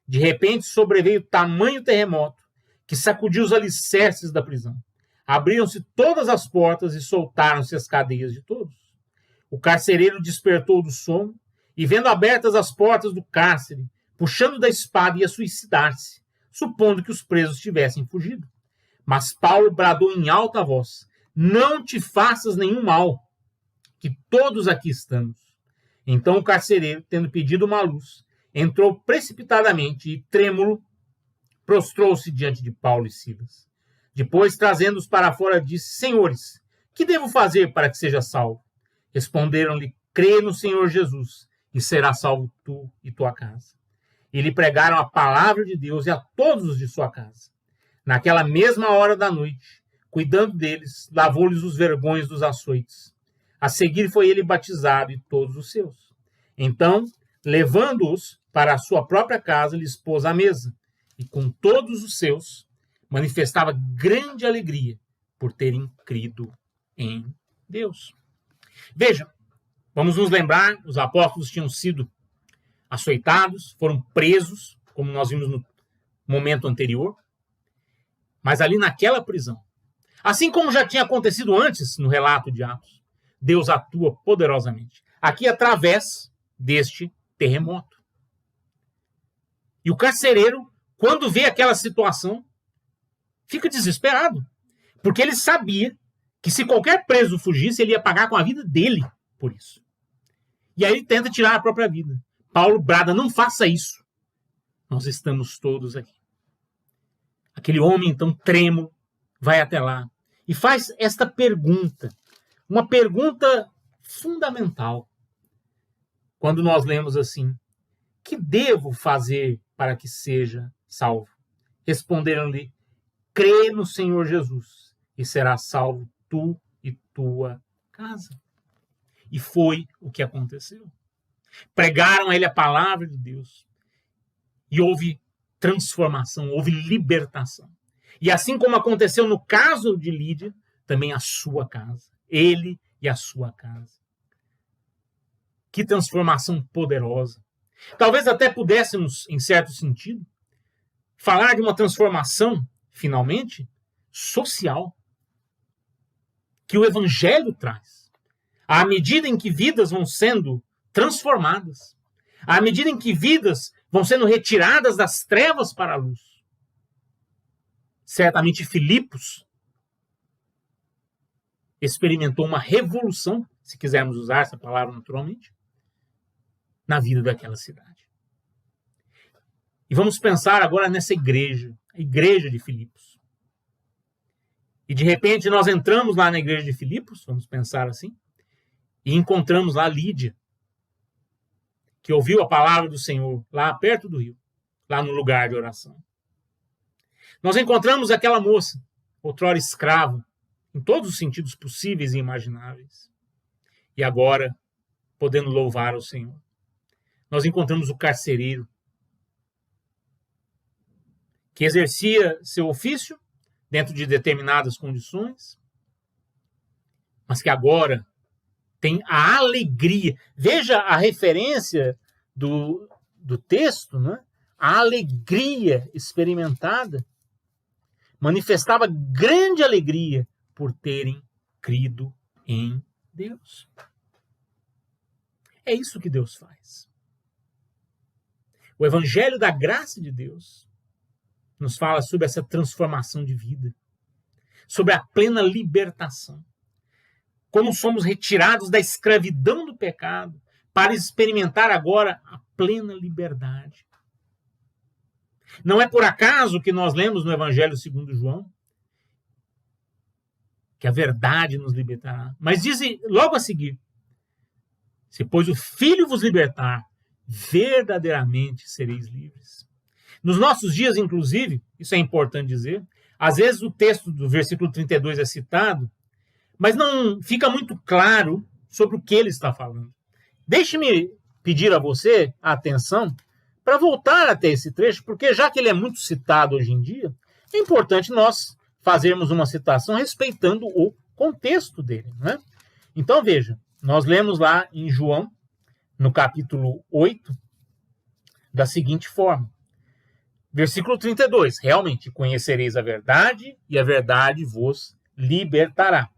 De repente sobreveio tamanho terremoto que sacudiu os alicerces da prisão. Abriram-se todas as portas e soltaram-se as cadeias de todos. O carcereiro despertou do sono e, vendo abertas as portas do cárcere, puxando da espada, ia suicidar-se, supondo que os presos tivessem fugido. Mas Paulo bradou em alta voz: não te faças nenhum mal, que todos aqui estamos. Então o carcereiro, tendo pedido uma luz, entrou precipitadamente e, trêmulo, prostrou-se diante de Paulo e Silas. Depois, trazendo-os para fora, disse: Senhores, que devo fazer para que seja salvo? Responderam-lhe: crê no Senhor Jesus, e será salvo tu e tua casa. E lhe pregaram a palavra de Deus e a todos os de sua casa. Naquela mesma hora da noite, cuidando deles, lavou-lhes os vergões dos açoites. A seguir foi ele batizado e todos os seus. Então, levando-os para a sua própria casa, lhes pôs à mesa, e com todos os seus, manifestava grande alegria por terem crido em Deus. Veja, vamos nos lembrar, os apóstolos tinham sido açoitados, foram presos, como nós vimos no momento anterior, mas ali naquela prisão, assim como já tinha acontecido antes no relato de Atos, Deus atua poderosamente. Aqui através deste terremoto. E o carcereiro, quando vê aquela situação, fica desesperado, porque ele sabia que se qualquer preso fugisse, ele ia pagar com a vida dele por isso. E aí ele tenta tirar a própria vida. Paulo brada: não faça isso. Nós estamos todos aqui. Aquele homem, então, trêmulo, vai até lá e faz esta pergunta. Uma pergunta fundamental. Quando nós lemos assim: que devo fazer para que seja salvo? Responderam-lhe: crê no Senhor Jesus e serás salvo tu e tua casa. E foi o que aconteceu. Pregaram a ele a palavra de Deus e houve transformação, houve libertação. E assim como aconteceu no caso de Lídia, também a sua casa. Ele e a sua casa. Que transformação poderosa. Talvez até pudéssemos, em certo sentido, falar de uma transformação, finalmente, social, que o Evangelho traz. À medida em que vidas vão sendo transformadas, à medida em que vidas vão sendo retiradas das trevas para a luz. Certamente Filipos experimentou uma revolução, se quisermos usar essa palavra naturalmente, na vida daquela cidade. E vamos pensar agora nessa igreja, a igreja de Filipos. E de repente nós entramos lá na igreja de Filipos, vamos pensar assim, e encontramos lá Lídia. que ouviu a palavra do Senhor lá perto do rio, lá no lugar de oração. Nós encontramos aquela moça, outrora escrava, em todos os sentidos possíveis e imagináveis, e agora podendo louvar ao Senhor. Nós encontramos o carcereiro, que exercia seu ofício dentro de determinadas condições, mas que agora tem a alegria. Veja a referência do texto, né? A alegria experimentada. Manifestava grande alegria por terem crido em Deus. É isso que Deus faz. O Evangelho da graça de Deus nos fala sobre essa transformação de vida, sobre a plena libertação. Como somos retirados da escravidão do pecado para experimentar agora a plena liberdade. Não é por acaso que nós lemos no Evangelho segundo João que a verdade nos libertará. Mas diz logo a seguir: se pois o Filho vos libertar, verdadeiramente sereis livres. Nos nossos dias, inclusive, isso é importante dizer, às vezes o texto do versículo 32 é citado, mas não fica muito claro sobre o que ele está falando. Deixe-me pedir a você a atenção para voltar até esse trecho, porque já que ele é muito citado hoje em dia, é importante nós fazermos uma citação respeitando o contexto dele, né? Então veja, nós lemos lá em João, no capítulo 8, da seguinte forma. Versículo 32, realmente, conhecereis a verdade e a verdade vos libertará.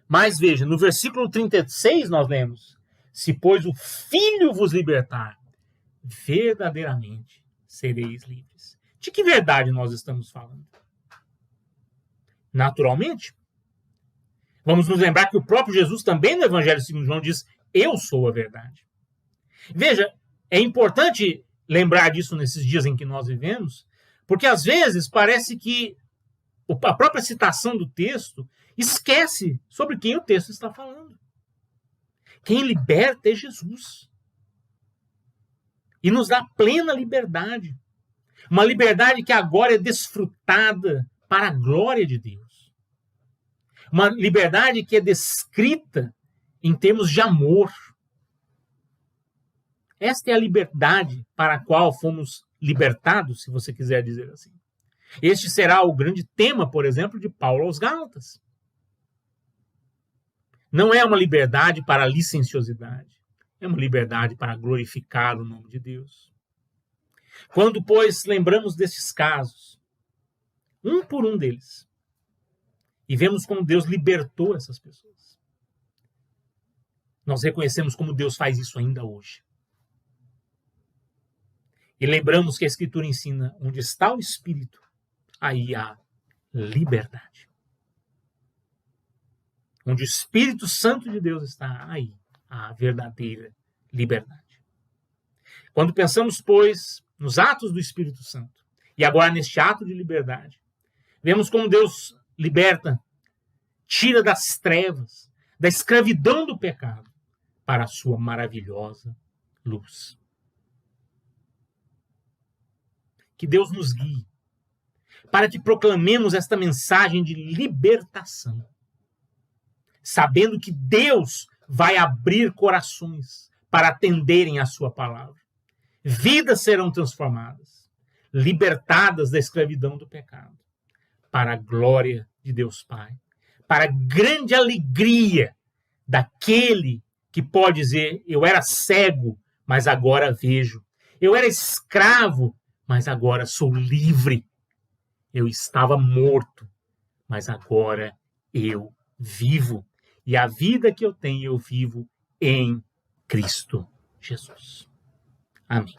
Mas veja, no versículo 36 nós lemos, se pois o Filho vos libertar, verdadeiramente sereis livres. De que verdade nós estamos falando? Naturalmente, vamos nos lembrar que o próprio Jesus também no Evangelho segundo João diz, eu sou a verdade. Veja, é importante lembrar disso nesses dias em que nós vivemos, porque às vezes parece que a própria citação do texto esquece sobre quem o texto está falando. Quem liberta é Jesus. E nos dá plena liberdade. Uma liberdade que agora é desfrutada para a glória de Deus. Uma liberdade que é descrita em termos de amor. Esta é a liberdade para a qual fomos libertados, se você quiser dizer assim. Este será o grande tema, por exemplo, de Paulo aos Gálatas. Não é uma liberdade para a licenciosidade, é uma liberdade para glorificar o nome de Deus. Quando, pois, lembramos desses casos, um por um deles, e vemos como Deus libertou essas pessoas, nós reconhecemos como Deus faz isso ainda hoje. E lembramos que a Escritura ensina, onde está o Espírito, aí há liberdade. Onde o Espírito Santo de Deus está, aí há a verdadeira liberdade. Quando pensamos, pois, nos atos do Espírito Santo, e agora neste ato de liberdade, vemos como Deus liberta, tira das trevas, da escravidão do pecado, para a sua maravilhosa luz. Que Deus nos guie, para que proclamemos esta mensagem de libertação, sabendo que Deus vai abrir corações para atenderem a sua palavra. Vidas serão transformadas, libertadas da escravidão do pecado, para a glória de Deus Pai, para a grande alegria daquele que pode dizer, eu era cego, mas agora vejo. Eu era escravo, mas agora sou livre. Eu estava morto, mas agora eu vivo. E a vida que eu tenho, eu vivo em Cristo Jesus. Amém.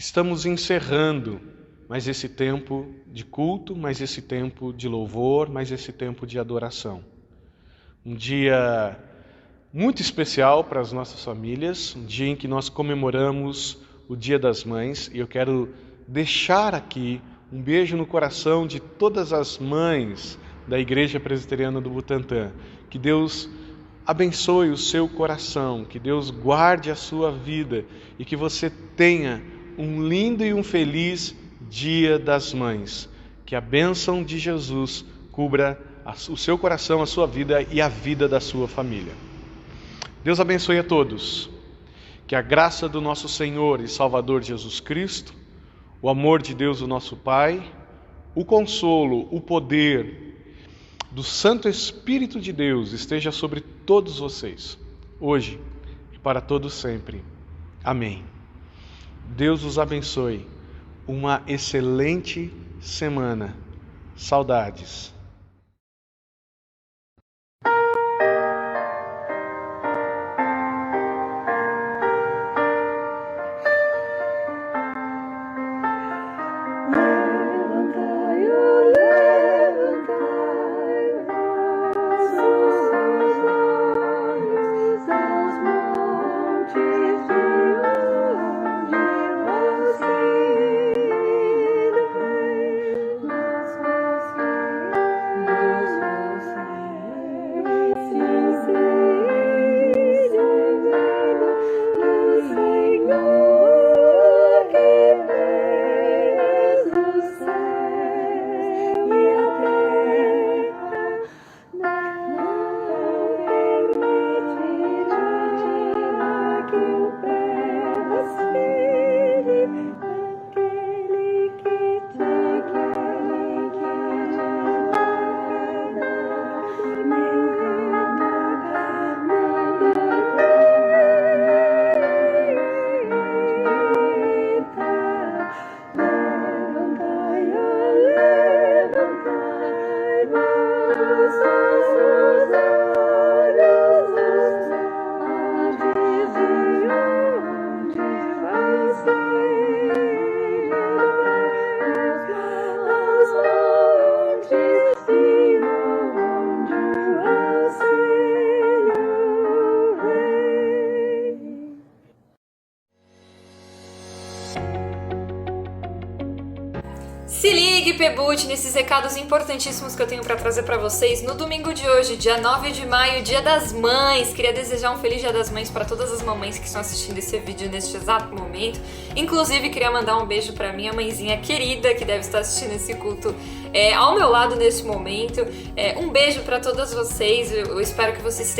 estamos encerrando mais esse tempo de culto, mais esse tempo de louvor, mais esse tempo de adoração. Um dia muito especial para as nossas famílias, um dia em que nós comemoramos o Dia das Mães, e eu quero deixar aqui um beijo no coração de todas as mães da Igreja Presbiteriana do Butantã. Que Deus abençoe o seu coração, que Deus guarde a sua vida e que você tenha um lindo e um feliz Dia das Mães. Que a bênção de Jesus cubra o seu coração, a sua vida e a vida da sua família. Deus abençoe a todos. Que a graça do nosso Senhor e Salvador Jesus Cristo, o amor de Deus, o nosso Pai, o consolo, o poder do Santo Espírito de Deus esteja sobre todos vocês, hoje e para todos sempre. Amém. Deus os abençoe. Uma excelente semana. Saudades. Se ligue, Pebut, nesses recados importantíssimos que eu tenho para trazer para vocês no domingo de hoje, dia 9 de maio, Dia das Mães. Queria desejar um feliz Dia das Mães para todas as mamães que estão assistindo esse vídeo neste exato momento. Inclusive, queria mandar um beijo para minha mãezinha querida, que deve estar assistindo esse culto ao meu lado nesse momento. Um beijo para todas vocês, eu espero que vocês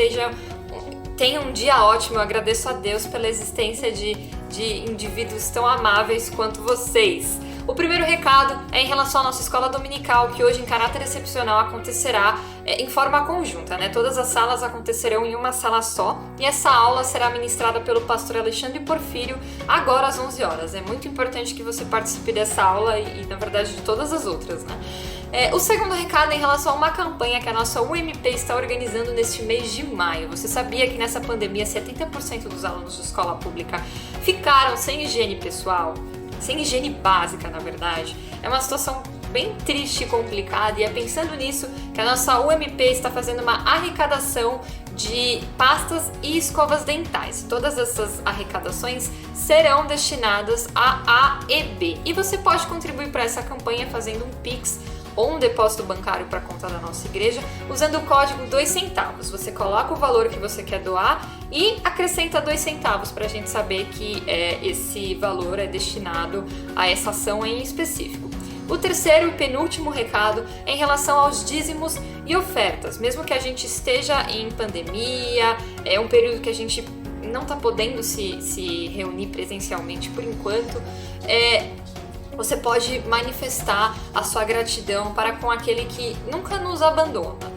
tenham um dia ótimo. Eu agradeço a Deus pela existência de indivíduos tão amáveis quanto vocês. O primeiro recado é em relação à nossa escola dominical, que hoje em caráter excepcional acontecerá em forma conjunta, né? Todas as salas acontecerão em uma sala só e essa aula será ministrada pelo pastor Alexandre Porfírio agora às 11 horas. É muito importante que você participe dessa aula e na verdade, de todas as outras, né? O segundo recado é em relação a uma campanha que a nossa UMP está organizando neste mês de maio. Você sabia que nessa pandemia 70% dos alunos de escola pública ficaram sem higiene pessoal? Sem higiene básica, na verdade. É uma situação bem triste e complicada, e é pensando nisso que a nossa UMP está fazendo uma arrecadação de pastas e escovas dentais. Todas essas arrecadações serão destinadas a A e B. E você pode contribuir para essa campanha fazendo um Pix ou um depósito bancário para a conta da nossa igreja, usando o código 2 centavos. Você coloca o valor que você quer doar e acrescenta 2 centavos para a gente saber que esse valor é destinado a essa ação em específico. O terceiro e penúltimo recado é em relação aos dízimos e ofertas. Mesmo que a gente esteja em pandemia, é um período que a gente não está podendo se reunir presencialmente por enquanto, você pode manifestar a sua gratidão para com aquele que nunca nos abandona.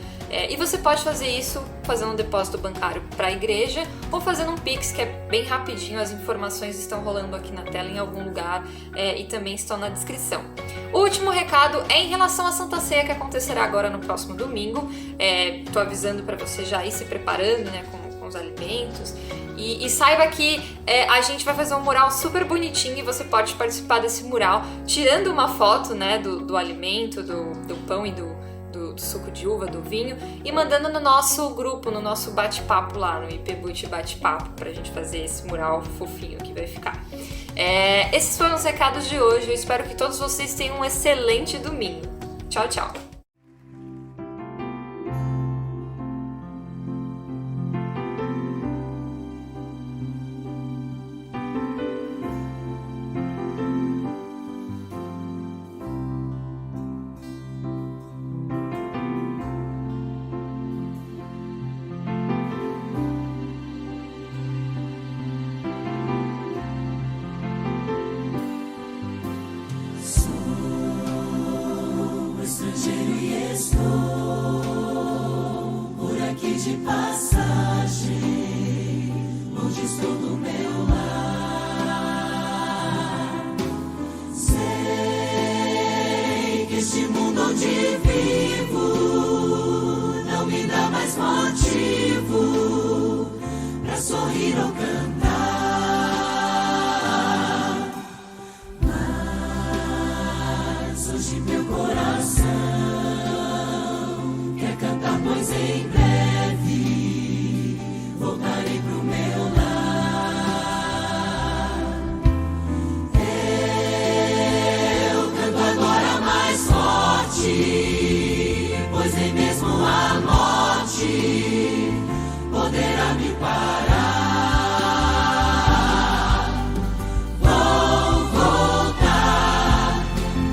E você pode fazer isso fazendo um depósito bancário para a igreja ou fazendo um Pix, que é bem rapidinho. As informações estão rolando aqui na tela em algum lugar e também estão na descrição. O último recado é em relação à Santa Ceia, que acontecerá agora no próximo domingo. Estou avisando para você já ir se preparando, né, com os alimentos. E saiba que a gente vai fazer um mural super bonitinho e você pode participar desse mural tirando uma foto, né, do alimento, do pão e do suco de uva, do vinho, e mandando no nosso grupo, no nosso bate-papo lá, no IPBUT Bate-Papo, pra gente fazer esse mural fofinho que vai ficar. Esses foram os recados de hoje, eu espero que todos vocês tenham um excelente domingo. Tchau, tchau! De passagem, longe estou do meu lar. Sei que este mundo onde vivo não me dá mais motivo pra sorrir ou cantar. Mas hoje meu coração quer cantar, pois em breve voltarei pro meu lar. Eu canto agora mais forte, pois nem mesmo a morte poderá me parar. Vou voltar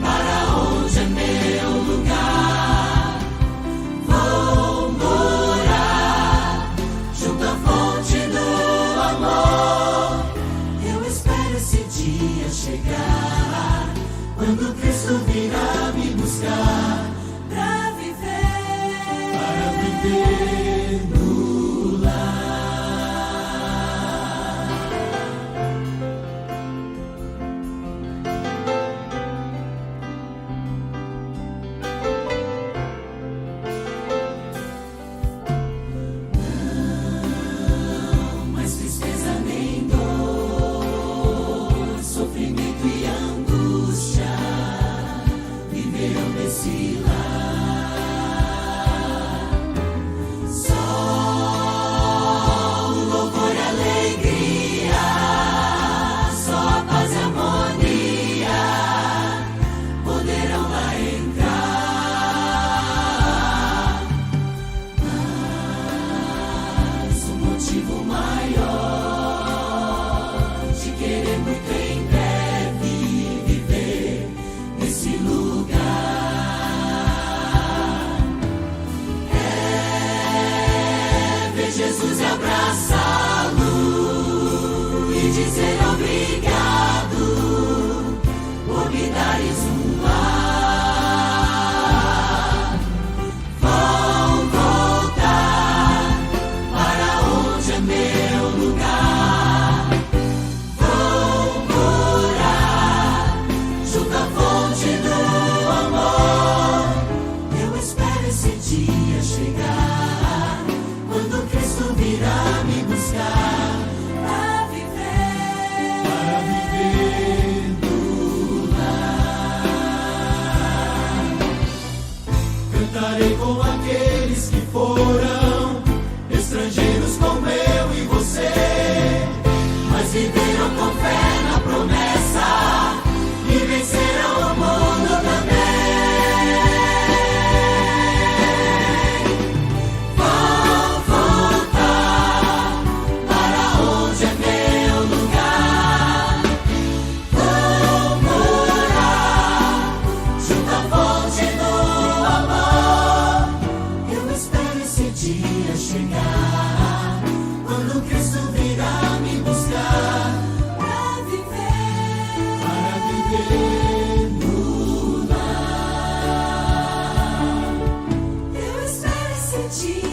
para onde é meu lugar. Vou morar junto à fonte do amor. Eu espero esse dia chegar, quando Cristo virá me buscar para viver no lar. Não mais tristeza nem dor, sofrimento e angústia viverão nesse lar. Só o louvor e alegria, só a paz e harmonia poderão lá entrar. Mas um motivo maior de querer muito em breve viver nesse lugar é ver Jesus e abraçá-lo e dizer obrigado por me dares um lar. Vou voltar para onde é meu lugar. Vou morar junto à fonte do amor. Eu espero esse dia chegar, quando Cristo virá me buscar para viver no lar. Cantarei com aqueles que foram estrangeiros como eu e você, mas viveram com fé na promessa e venceram o mundo também. Vou voltar para onde é meu lugar. Vou morar junto à fonte do amor. Eu espero esse dia chegar, quando Cristo virá me buscar para viver no lar. Eu espero esse dia